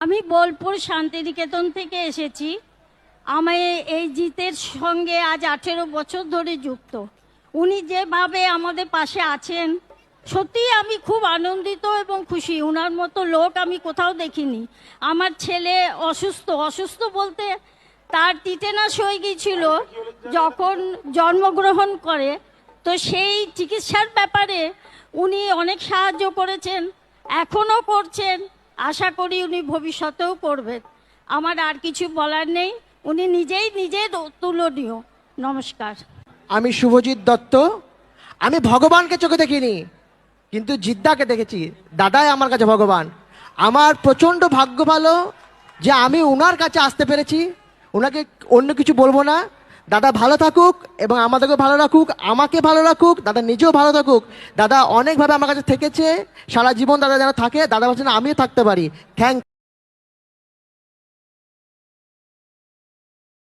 আমি বোলপুর শান্তিনিকেতন থেকে এসেছি। আমি এই জিতের সঙ্গে আজ 18 বছর ধরে যুক্ত। উনি যেভাবে আমাদের পাশে আছেন, সত্যি আমি খুব আনন্দিত এবং খুশি। ওনার মতো লোক আমি কোথাও দেখিনি। আমার ছেলে অসুস্থ বলতে তার টিটেনাস হয়ে গিয়েছিল যখন জন্মগ্রহণ করে। তো সেই চিকিৎসার ব্যাপারে উনি অনেক সাহায্য করেছেন, এখনও করছেন, আশা করি উনি ভবিষ্যতেও করবেন। আমার আর কিছু বলার নেই, উনি নিজে তুলনীয়। নমস্কার। আমি শুভজিৎ দত্ত। আমি ভগবানকে চোখে দেখিনি, কিন্তু জিদ্দাকে দেখেছি। দাদাই আমার কাছে ভগবান। আমার প্রচণ্ড ভাগ্য ভালো যে আমি ওনার কাছে আসতে পেরেছি। ওনাকে অন্য কিছু বলবো না। দাদা ভালো থাকুক এবং আমাদেরকে ভালো রাখুক, আমাকে ভালো রাখুক, দাদা নিজেও ভালো থাকুক। দাদা অনেকভাবে আমার কাছে থেকেছে, সারা জীবন দাদা যেন থাকে, দাদা বলছেন আমিও থাকতে পারি। থ্যাংক